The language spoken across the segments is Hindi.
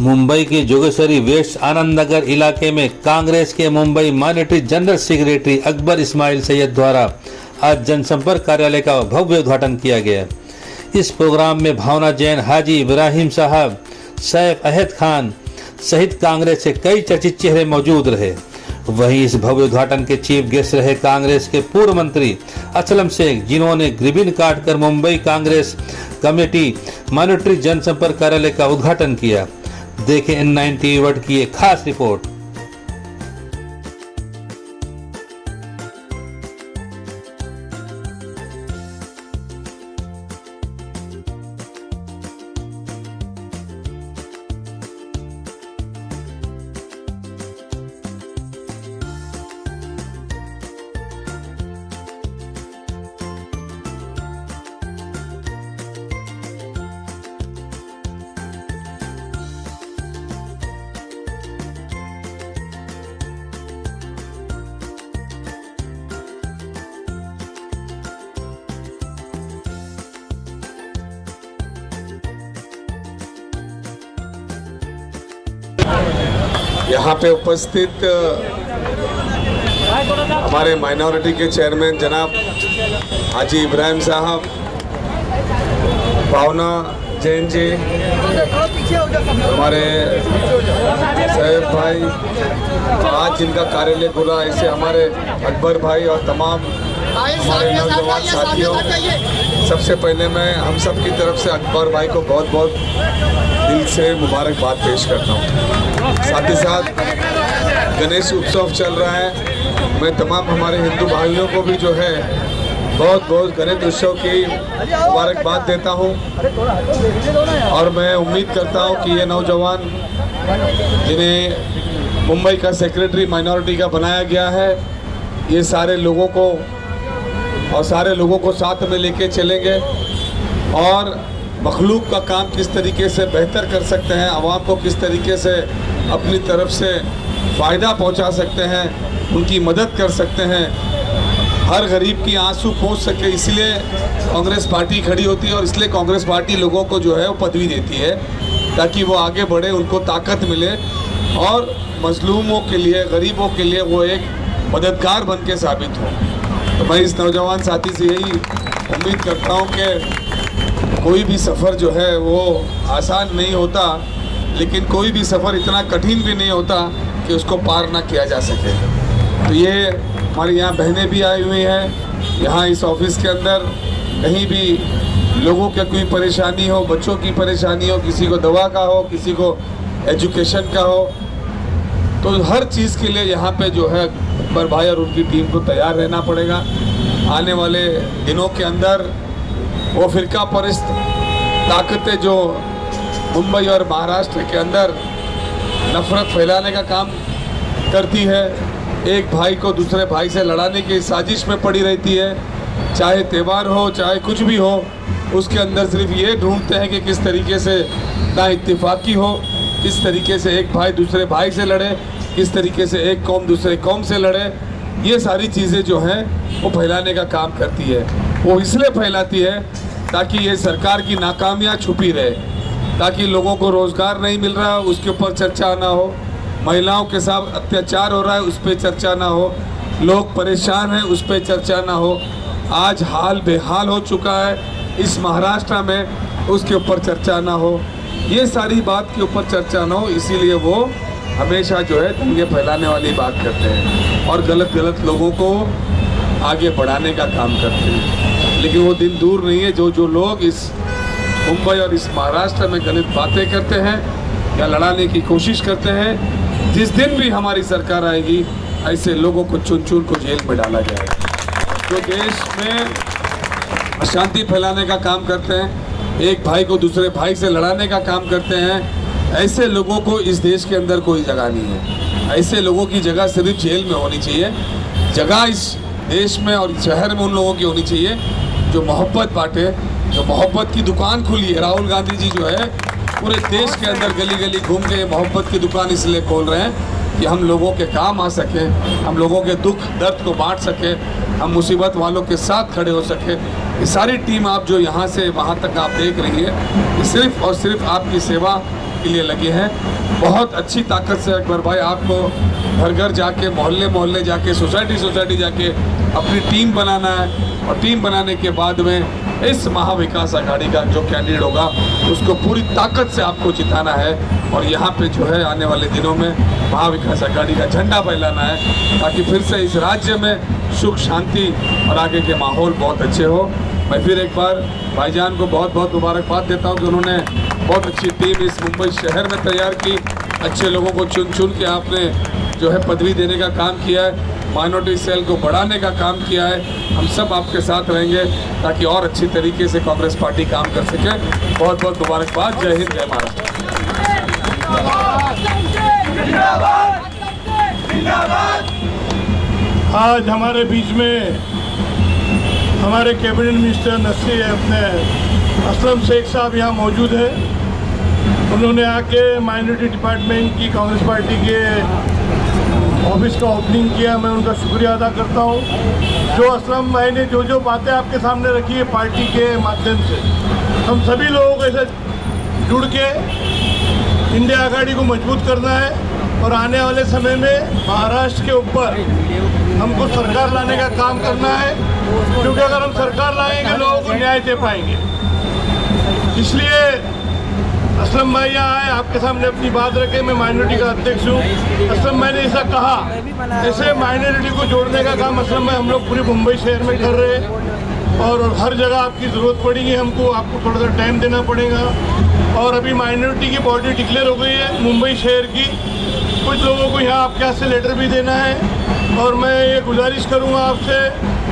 मुंबई के जोगेश्वरी वेस्ट आनंद नगर इलाके में कांग्रेस के Mumbai monetary general secretary Akbar Ismail Syed द्वारा आज जनसंपर्क कार्यालय का भव्य उद्घाटन किया गया। इस प्रोग्राम में भावना जैन, हाजी इब्राहिम साहब, सैफ अहद खान सहित कांग्रेस के कई चर्चित चेहरे मौजूद रहे। वहीं इस भव्य उद्घाटन के चीफ गेस्ट रहे कांग्रेस के पूर्व मंत्री असलम शेख, जिन्होंने रिबन काटकर मुंबई कांग्रेस कमेटी मॉनिटरी जनसंपर्क कार्यालय का उद्घाटन किया। देखें N9 टीवी वर्ल्ड की एक खास रिपोर्ट। यहाँ पे उपस्थित हमारे माइनॉरिटी के चेयरमैन जनाब हाजी इब्राहिम साहब, भावना जैन जी, हमारे सैफ भाई, आज जिनका कार्यालय खुला, ऐसे हमारे अकबर भाई और तमाम हमारे नौजवान साथियों, सबसे पहले मैं हम सब की तरफ से अकबर भाई को बहुत बहुत दिल से मुबारकबाद पेश करता हूँ। साथ ही साथ गणेश उत्सव चल रहा है, मैं तमाम हमारे हिंदू भाइयों को भी जो है बहुत बहुत गणेश उत्सव की मुबारकबाद देता हूँ। और मैं उम्मीद करता हूँ कि ये नौजवान जिन्हें मुंबई का सेक्रेटरी माइनॉरिटी का बनाया गया है, ये सारे लोगों को साथ में लेके चलेंगे और मखलूक का काम किस तरीके से बेहतर कर सकते हैं, आवाम को किस तरीके से अपनी तरफ से फ़ायदा पहुंचा सकते हैं, उनकी मदद कर सकते हैं, हर गरीब की आंसू पहुंच सके, इसलिए कांग्रेस पार्टी खड़ी होती है। और इसलिए कांग्रेस पार्टी लोगों को जो है वो पदवी देती है ताकि वो आगे बढ़े, उनको ताकत मिले और मजलूमों के लिए, गरीबों के लिए वो एक मददगार बन के साबित हो। तो मैं इस नौजवान साथी से यही उम्मीद करता हूँ कि कोई भी सफ़र जो है वो आसान नहीं होता, लेकिन कोई भी सफ़र इतना कठिन भी नहीं होता कि उसको पार ना किया जा सके। तो ये हमारे यहाँ बहनें भी आई हुई हैं, यहाँ इस ऑफिस के अंदर कहीं भी लोगों की कोई परेशानी हो, बच्चों की परेशानी हो, किसी को दवा का हो, किसी को एजुकेशन का हो, तो हर चीज़ के लिए यहाँ पे जो है अकबर भाई और उनकी टीम को तैयार रहना पड़ेगा। आने वाले दिनों के अंदर वो फ़िरका परस्त ताकतें जो मुंबई और महाराष्ट्र के अंदर नफ़रत फैलाने का काम करती है, एक भाई को दूसरे भाई से लड़ाने की साजिश में पड़ी रहती है, चाहे त्यौहार हो चाहे कुछ भी हो, उसके अंदर सिर्फ ये ढूंढते हैं कि किस तरीके से ना इत्तेफाकी हो, किस तरीके से एक भाई दूसरे भाई से लड़े, किस तरीके से एक कौम दूसरे कौम से लड़े। ये सारी चीज़ें जो हैं वो फैलाने का काम करती है। वो इसलिए फैलाती है ताकि ये सरकार की नाकामियाँ छुपी रहे, ताकि लोगों को रोज़गार नहीं मिल रहा उसके ऊपर चर्चा ना हो, महिलाओं के साथ अत्याचार हो रहा है उस पर चर्चा ना हो, लोग परेशान हैं उस पर चर्चा ना हो। आज हाल बेहाल हो चुका है इस महाराष्ट्र में, उसके ऊपर चर्चा ना हो, ये सारी बात के ऊपर चर्चा ना हो। इसीलिए वो हमेशा जो है दंगे फैलाने वाली बात करते हैं और गलत लोगों को आगे बढ़ाने का काम करते हैं। लेकिन वो दिन दूर नहीं है जो लोग इस मुंबई और इस महाराष्ट्र में गलत बातें करते हैं या लड़ाने की कोशिश करते हैं, जिस दिन भी हमारी सरकार आएगी ऐसे लोगों को चुन को जेल में डाला जाएगा। जो देश में अशांति फैलाने का काम करते हैं, एक भाई को दूसरे भाई से लड़ाने का काम करते हैं, ऐसे लोगों को इस देश के अंदर कोई जगह नहीं है। ऐसे लोगों की जगह सिर्फ जेल में होनी चाहिए। जगह इस देश में और शहर में उन लोगों की होनी चाहिए जो मोहब्बत बांटे, जो मोहब्बत की दुकान खुली है। राहुल गांधी जी जो है पूरे देश के अंदर गली गली घूम के मोहब्बत की दुकान इसलिए खोल रहे हैं कि हम लोगों के काम आ सकें, हम लोगों के दुख दर्द को बांट सकें, हम मुसीबत वालों के साथ खड़े हो सकें। ये सारी टीम आप जो यहाँ से वहाँ तक आप देख रही है, ये सिर्फ और सिर्फ आपकी सेवा बात के लिए लगे हैं। बहुत अच्छी ताकत से अकबर भाई आपको घर घर जाके, मोहल्ले मोहल्ले जाके, सोसाइटी सोसाइटी जाके अपनी टीम बनाना है, और टीम बनाने के बाद में इस महाविकास आघाड़ी का जो कैंडिडेट होगा उसको पूरी ताकत से आपको जिताना है, और यहाँ पे जो है आने वाले दिनों में महाविकास आघाड़ी का झंडा फहराना है, ताकि फिर से इस राज्य में सुख शांति और आगे के माहौल बहुत अच्छे हो। मैं फिर एक बार भाईजान को बहुत बहुत मुबारकबाद देता हूँ कि उन्होंने बहुत अच्छी टीम इस मुंबई शहर में तैयार की, अच्छे लोगों को चुन चुन के आपने जो है पदवी देने का काम किया है, माइनॉरिटी सेल को बढ़ाने का काम किया है। हम सब आपके साथ रहेंगे ताकि और अच्छी तरीके से कांग्रेस पार्टी काम कर सके। बहुत बहुत मुबारकबाद। जय हिंद, जय महाराष्ट्र। आज हमारे बीच में हमारे कैबिनेट मिनिस्टर नसीर अपने असलम शेख साहब यहाँ मौजूद है। उन्होंने आके माइनॉरिटी डिपार्टमेंट की कांग्रेस पार्टी के ऑफिस का ओपनिंग किया। मैं उनका शुक्रिया अदा करता हूँ। जो असलम भाई ने जो बातें आपके सामने रखी है पार्टी के माध्यम से, हम सभी लोगों को ऐसे जुड़ के इंडिया आघाड़ी को मजबूत करना है, और आने वाले समय में महाराष्ट्र के ऊपर हमको सरकार लाने का काम करना है, क्योंकि अगर हम सरकार लाएंगे लोगों को न्याय दे पाएंगे। इसलिए असलम भाई यहाँ आए, आपके सामने अपनी बात रखे। मैं माइनॉरिटी का अध्यक्ष हूँ। असलम भाई ने ऐसा कहा, ऐसे माइनॉरिटी को जोड़ने का काम असलम भाई हम लोग पूरे मुंबई शहर में कर रहे हैं, और हर जगह आपकी ज़रूरत पड़ेगी हमको, आपको थोड़ा सा टाइम देना पड़ेगा। और अभी माइनॉरिटी की बॉडी डिक्लेयर हो गई है मुंबई शहर की। कुछ लोगों को यहाँ आपके हाथ से लेटर भी देना है, और मैं ये गुजारिश करूँगा आपसे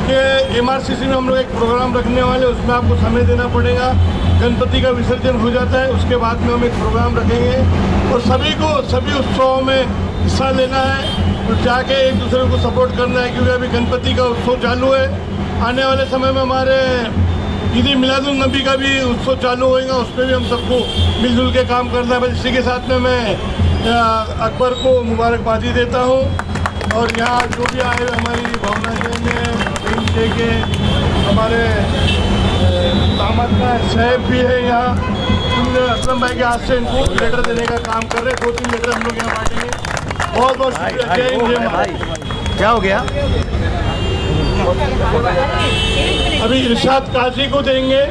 कि MRCC में हम लोग एक प्रोग्राम रखने वाले, उसमें आपको समय देना पड़ेगा। गणपति का विसर्जन हो जाता है, उसके बाद में हम एक प्रोग्राम रखेंगे, और सभी को सभी उत्सवों में हिस्सा लेना है और जाके एक दूसरे को सपोर्ट करना है, क्योंकि अभी गणपति का उत्सव चालू है। आने वाले समय में हमारे ईद मिलादुल नबी का भी उत्सव चालू होएगा, उसमें भी हम सबको मिलजुल के काम करना है। बस इसी के साथ में मैं अकबर को मुबारकबादी देता हूँ, और यहाँ जो भी आए हुए हमारी भावना जैन के हमारे दामाद का साहब भी है यहाँ, उन्होंने असलम भाई के हाथ से इनको लेटर देने का काम कर रहे हैं। 2-3 लेटर हम लोग यहाँ बांटेंगे। बहुत बहुत शुक्रिया। जय हिंद, जय महाराष्ट्र। क्या हो गया? अभी इरशाद काजी को देंगे,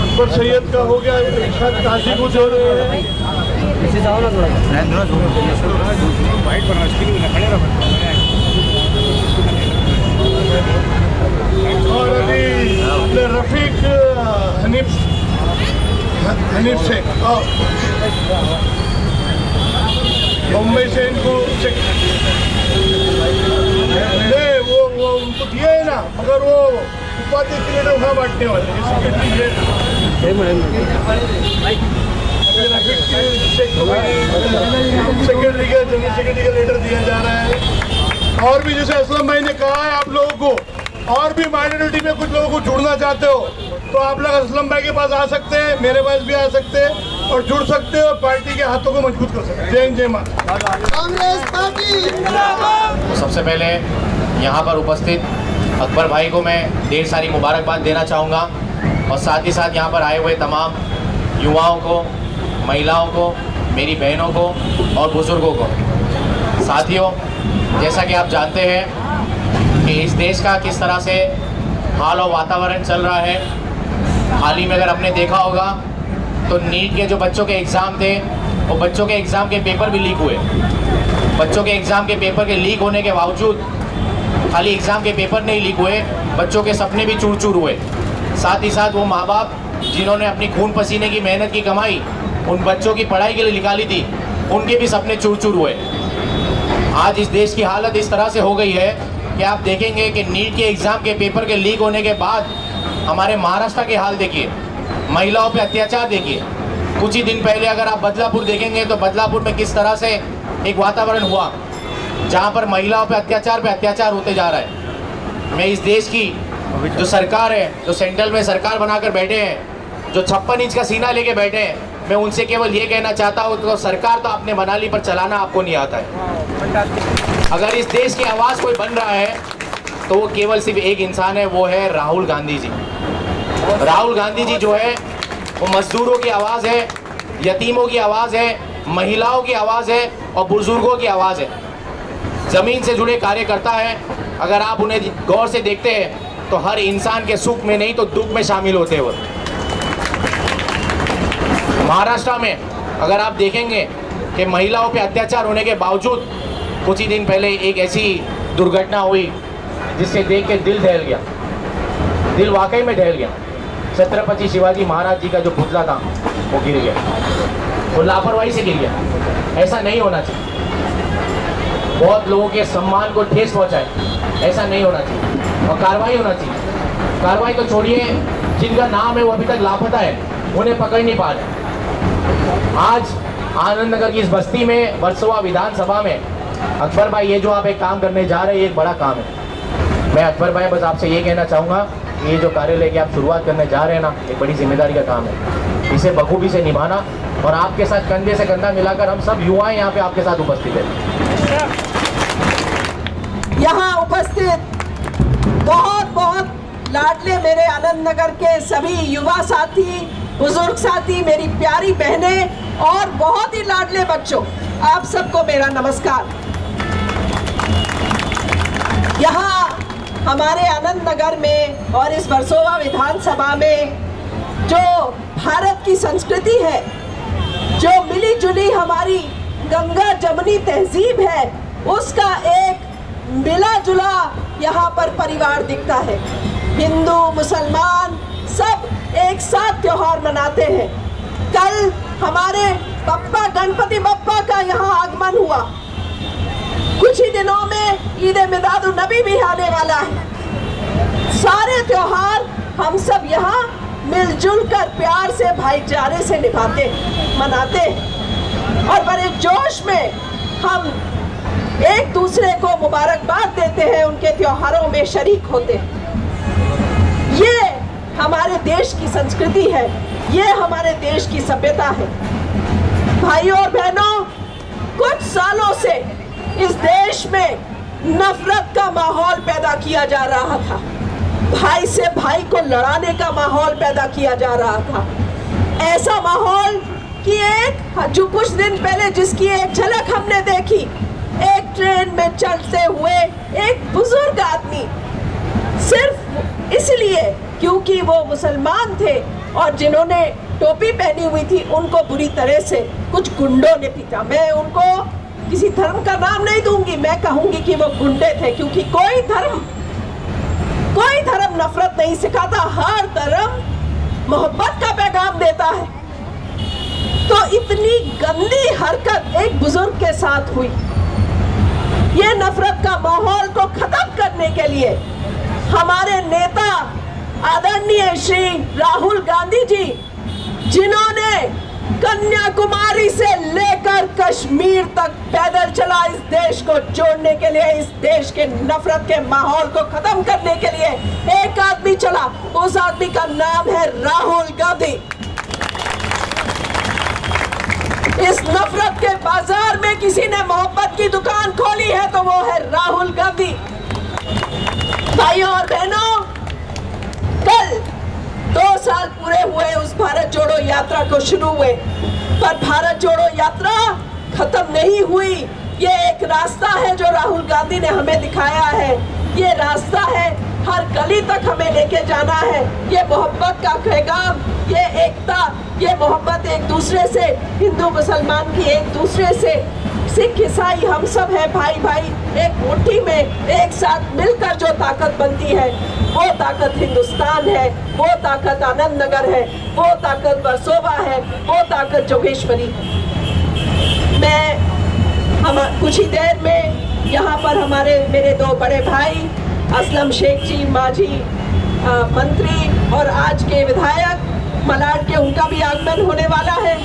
अकबर सैयद का हो गया, इरशाद काजी को दे रहे हैं। और अभी अपने रफीक हनीफ शेख मुंबई से इनको वो उनको दिए है ना, मगर वो उपाध्यक्ष के लिए वहाँ बांटने वाले सेक्रेटरी का जनरल सेक्रेटरी का लेटर दिया जा रहा है। और भी जैसे असलम भाई ने कहा है, आप लोगों को और भी माइनॉरिटी में कुछ लोगों को जुड़ना चाहते हो तो आप लोग असलम भाई के पास आ सकते हैं, मेरे पास भी आ सकते हैं और जुड़ सकते हो, पार्टी के हाथों को मजबूत कर सकते हैं। जय हिंद, जय माता कांग्रेस पार्टी। सबसे पहले यहाँ पर उपस्थित अकबर भाई को मैं ढेर सारी मुबारकबाद देना चाहूँगा, और साथ ही साथ यहाँ पर आए हुए तमाम युवाओं को, महिलाओं को, मेरी बहनों को और बुज़ुर्गों को। साथियों, जैसा कि आप जानते हैं कि इस देश का किस तरह से हाल और वातावरण चल रहा है। हाल ही में अगर आपने देखा होगा तो नीट के जो बच्चों के एग्ज़ाम थे, वो बच्चों के एग्ज़ाम के पेपर भी लीक हुए। बच्चों के एग्ज़ाम के पेपर के लीक होने के बावजूद खाली एग्ज़ाम के पेपर नहीं लीक हुए, बच्चों के सपने भी चूर चूर हुए। साथ ही साथ वो माँ बाप जिन्होंने अपनी खून पसीने की मेहनत की कमाई उन बच्चों की पढ़ाई के लिए निकाली थी, उनके भी सपने चूर चूर हुए। आज इस देश की हालत इस तरह से हो गई है कि आप देखेंगे कि नीट के एग्ज़ाम के पेपर के लीक होने के बाद हमारे महाराष्ट्र के हाल देखिए, महिलाओं पे अत्याचार देखिए। कुछ ही दिन पहले अगर आप बदलापुर देखेंगे तो बदलापुर में किस तरह से एक वातावरण हुआ जहाँ पर महिलाओं पे अत्याचार होते जा रहा है। मैं इस देश की जो सरकार है, जो सेंट्रल में सरकार बनाकर बैठे हैं, जो 56 इंच का सीना लेके बैठे हैं, मैं उनसे केवल ये कहना चाहता हूँ तो सरकार तो आपने बना ली पर चलाना आपको नहीं आता है। अगर इस देश की आवाज़ कोई बन रहा है तो वो केवल सिर्फ एक इंसान है, वो है राहुल गांधी जी। राहुल गांधी जी जो है वो मजदूरों की आवाज़ है, यतीमों की आवाज़ है, महिलाओं की आवाज़ है और बुजुर्गों की आवाज़ है। ज़मीन से जुड़े कार्यकर्ता हैं, अगर आप उन्हें गौर से देखते हैं तो हर इंसान के सुख में नहीं तो दुख में शामिल होते हुए। महाराष्ट्र में अगर आप देखेंगे कि महिलाओं पे अत्याचार होने के बावजूद कुछ ही दिन पहले एक ऐसी दुर्घटना हुई जिससे देख के दिल दहल गया, दिल वाकई में दहल गया। छत्रपति शिवाजी महाराज जी का जो पुतला था वो गिर गया, वो लापरवाही से गिर गया। ऐसा नहीं होना चाहिए। बहुत लोगों के सम्मान को ठेस पहुंचाए, ऐसा नहीं होना चाहिए और कार्रवाई होना चाहिए। कार्रवाई तो छोड़िए, जिनका नाम है वो अभी तक लापता है, उन्हें पकड़ नहीं पा रहे। आज आनंद नगर की इस बस्ती में वर्सोवा विधानसभा में अकबर भाई, ये जो आप एक काम करने जा रहे हैं, ये एक बड़ा काम है। मैं अकबर भाई बस आपसे ये कहना चाहूँगा, ये जो कार्यालय की आप शुरुआत करने जा रहे हैं ना, एक बड़ी जिम्मेदारी का काम है। इसे बखूबी से निभाना और आपके साथ कंधे से कंधा मिलाकर हम सब युवाएं यहाँ पे आपके साथ उपस्थित हैं। यहाँ उपस्थित बहुत लाडले मेरे आनंद नगर के सभी युवा साथी, बुजुर्ग साथी, मेरी प्यारी बहनें और बहुत ही लाडले बच्चों, आप सबको मेरा नमस्कार। यहाँ हमारे आनंद नगर में और इस वर्सोवा विधानसभा में जो भारत की संस्कृति है, जो मिली जुली हमारी गंगा जमुनी तहजीब है, उसका एक मिला जुला यहाँ पर परिवार दिखता है। हिंदू मुसलमान सब एक साथ त्योहार मनाते हैं। कल हमारे बप्पा गणपति बप्पा का यहाँ आगमन हुआ। कुछ ही दिनों में ईद मिलादुन नबी भी आने वाला है। सारे त्योहार हम सब यहाँ मिलजुल कर प्यार से, भाईचारे से निभाते मनाते हैं और बड़े जोश में हम एक दूसरे को मुबारकबाद देते हैं, उनके त्योहारों में शरीक होते हैं। ये हमारे देश की संस्कृति है, ये हमारे देश की सभ्यता है। भाइयों और बहनों, कुछ सालों से इस देश में नफरत का माहौल पैदा किया जा रहा था। भाई से भाई को लड़ाने का माहौल पैदा किया जा रहा था। ऐसा माहौल कि जो कुछ दिन पहले जिसकी एक झलक हमने देखी, एक ट्रेन में चलते हुए एक बुजुर्ग आदमी सिर्फ इसलिए क्योंकि वो मुसलमान थे और जिन्होंने टोपी पहनी हुई थी, उनको बुरी तरह से कुछ गुंडों ने पीटा। मैं उनको किसी धर्म का नाम नहीं दूंगी, मैं कहूंगी कि वो गुंडे थे, क्योंकि कोई धर्म नफरत नहीं सिखाता, हर धर्म मोहब्बत का पैगाम देता है। तो इतनी गंदी हरकत एक बुजुर्ग के साथ हुई। ये नफरत का माहौल को खत्म करने के लिए हमारे नेता आदरणीय श्री राहुल गांधी जी, जिन्होंने कन्याकुमारी से लेकर कश्मीर तक पैदल चला इस देश को जोड़ने के लिए, इस देश के नफरत के माहौल को खत्म करने के लिए एक आदमी चला, उस आदमी का नाम है राहुल गांधी। इस नफरत के बाजार में किसी ने मोहब्बत की दुकान खोली है तो वो है राहुल गांधी। भाइयों और बहनों, कल 2 साल पूरे हुए उस भारत जोड़ो यात्रा को शुरू हुए, पर भारत जोड़ो यात्रा खत्म नहीं हुई। ये एक रास्ता है जो राहुल गांधी ने हमें दिखाया है। ये रास्ता है, हर गली तक हमें लेके जाना है। ये मोहब्बत का पैगाम, ये एकता, ये मोहब्बत एक दूसरे से, हिंदू मुसलमान की एक दूसरे से, सिख ईसाई हम सब हैं भाई भाई, एक मुट्ठी में एक साथ मिलकर जो ताकत बनती है, वो ताकत हिंदुस्तान है, वो ताकत आनंद नगर है, वो ताकत वर्सोवा है, वो ताकत जोगेश्वरी है। हम कुछ ही देर में यहाँ पर मेरे 2 बड़े भाई असलम शेख जी मांझी मंत्री और आज के विधायक मलाड के, उनका भी आगमन होने वाला है।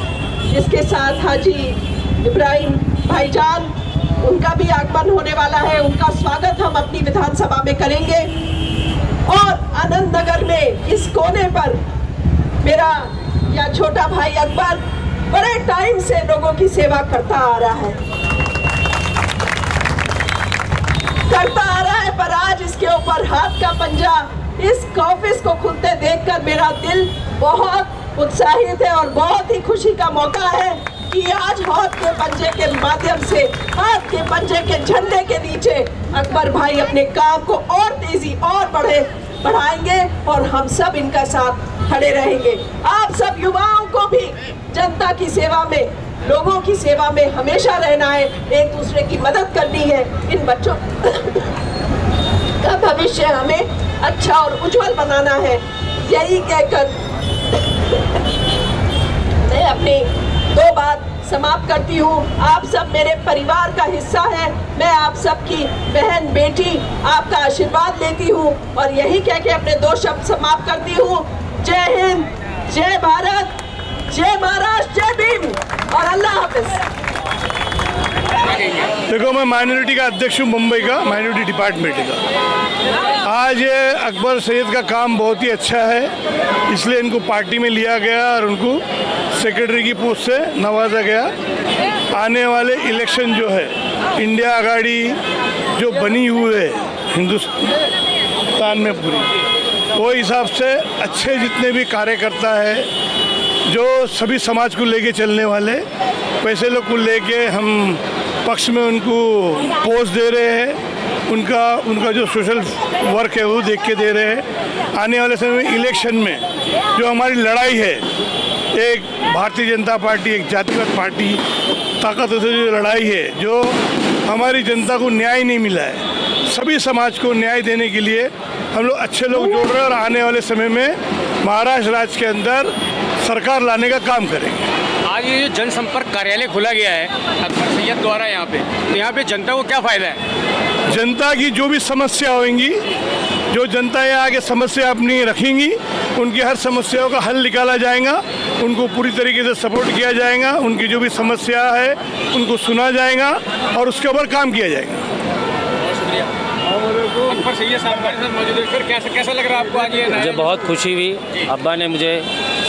इसके साथ हाजी इब्राहिम भाईजान, उनका भी आगमन होने वाला है। उनका स्वागत हम अपनी विधानसभा में करेंगे। और आनंद नगर में इस कोने पर मेरा या छोटा भाई अकबर बड़े टाइम से लोगों की सेवा करता आ रहा है, पर आज इसके ऊपर हाथ का पंजा, इस ऑफिस को खुलते देखकर मेरा दिल बहुत उत्साहित है और बहुत ही खुशी का मौका है कि आज हाथ के पंजे के माध्यम से, हाथ के पंजे के झंडे के नीचे अकबर भाई अपने काम को और तेजी और बढ़ाएंगे और हम सब इनका साथ खड़े रहेंगे। आप सब युवाओं को भी जनता की सेवा में, लोगों की सेवा में हमेशा रहना है, एक दूसरे की मदद करनी है। इन बच्चों का भविष्य हमें अच्छा और उज्जवल बनाना है। यही कहकर मैं अपनी 2 बात समाप्त करती हूँ। आप सब मेरे परिवार का हिस्सा है। मैं आप सबकी बहन बेटी आपका आशीर्वाद लेती हूँ और यही कह के अपने 2 शब्द समाप्त करती हूँ। जय हिंद, जय भारत, जय महाराष्ट्र, जय भीम और अल्लाह हाफिज। देखो, मैं माइनॉरिटी का अध्यक्ष हूँ, मुंबई का माइनॉरिटी डिपार्टमेंट का। आज ये अकबर सैयद का काम बहुत ही अच्छा है, इसलिए इनको पार्टी में लिया गया और उनको सेक्रेटरी की पोस्ट से नवाजा गया। आने वाले इलेक्शन जो है, इंडिया आघाड़ी जो बनी हुई है हिंदुस्तान में पूरी, वो हिसाब से अच्छे जितने भी कार्यकर्ता है, जो सभी समाज को लेके चलने वाले, पैसे लोग को लेके हम पक्ष में उनको पोस्ट दे रहे हैं। उनका जो सोशल वर्क है वो देख के दे रहे हैं। आने वाले समय में इलेक्शन में जो हमारी लड़ाई है, एक भारतीय जनता पार्टी, एक जातिगत पार्टी ताकतों से जो लड़ाई है, जो हमारी जनता को न्याय नहीं मिला है, सभी समाज को न्याय देने के लिए हम लोग अच्छे लोग जोड़ रहे हैं और आने वाले समय में महाराष्ट्र राज्य के अंदर सरकार लाने का काम करेंगे। आज ये जो जनसंपर्क कार्यालय खुला गया है अकबर सैयद द्वारा यहाँ पे, तो यहाँ पे जनता को क्या फ़ायदा है? जनता की जो भी समस्या होंगी, जो जनता यहाँ आगे समस्या अपनी रखेंगी, उनकी हर समस्याओं का हल निकाला जाएगा, उनको पूरी तरीके से सपोर्ट किया जाएगा, उनकी जो भी समस्या है उनको सुना जाएगा और उसके ऊपर काम किया जाएगा। अकबर सैयद साहब हमारे साथ मौजूद है, फिर कैसा लग रहा है आपको आज ये? मुझे बहुत खुशी हुई, अब्बा ने मुझे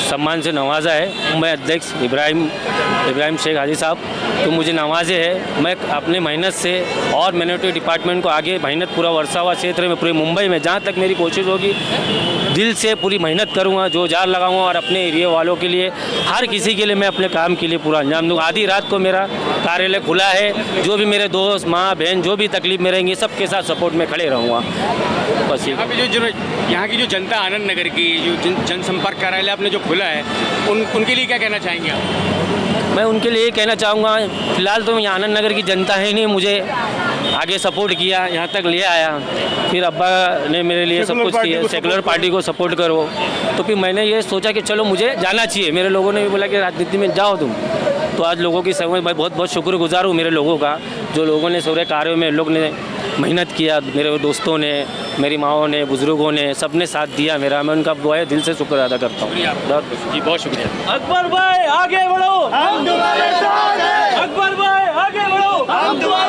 सम्मान से नवाजा है। मैं अध्यक्ष इब्राहिम शेख हाजी साहब तो मुझे नवाजे है। मैं अपने मेहनत से और माइनॉरिटी डिपार्टमेंट को आगे मेहनत पूरा वर्सावा क्षेत्र में, पूरे मुंबई में जहाँ तक मेरी कोशिश होगी, दिल से पूरी मेहनत करूँगा, जो जार लगाऊँगा और अपने एरिया वालों के लिए, हर किसी के लिए मैं अपने काम के लिए पूरा अंजाम दूँगा। आधी रात को मेरा कार्यालय खुला है, जो भी मेरे दोस्त, माँ, बहन जो भी तकलीफ में रहेंगे, सबके साथ सपोर्ट में खड़े रहूँगा। बस ये यहाँ की जो जनता, आनंद नगर की जो जनसंपर्क कार्यालय आपने जो खुला है, उनके लिए क्या कहना चाहेंगे आप? मैं उनके लिए कहना चाहूँगा, फ़िलहाल तो यहाँ आनंद नगर की जनता है नहीं, मुझे आगे सपोर्ट किया, यहाँ तक ले आया, फिर अब्बा ने मेरे लिए सब कुछ किया, सेकुलर पार्टी को सपोर्ट करो, तो फिर मैंने ये सोचा कि चलो मुझे जाना चाहिए। मेरे लोगों ने भी बोला कि राजनीति में जाओ तुम, तो आज लोगों की सेवा में बहुत बहुत शुक्रगुजार हूँ मेरे लोगों का, जो लोगों ने सारे कार्यों में लोग ने मेहनत किया, मेरे दोस्तों ने, मेरी माओं ने, बुजुर्गों ने, सब ने साथ दिया मेरा। मैं उनका बहुत दिल से शुक्र अदा करता हूँ। बहुत शुक्रिया। अकबर भाई आगे बढ़ो, हम तुम्हारे साथ हैं। अकबर भाई आगे बढ़ो, हम तुम्हारे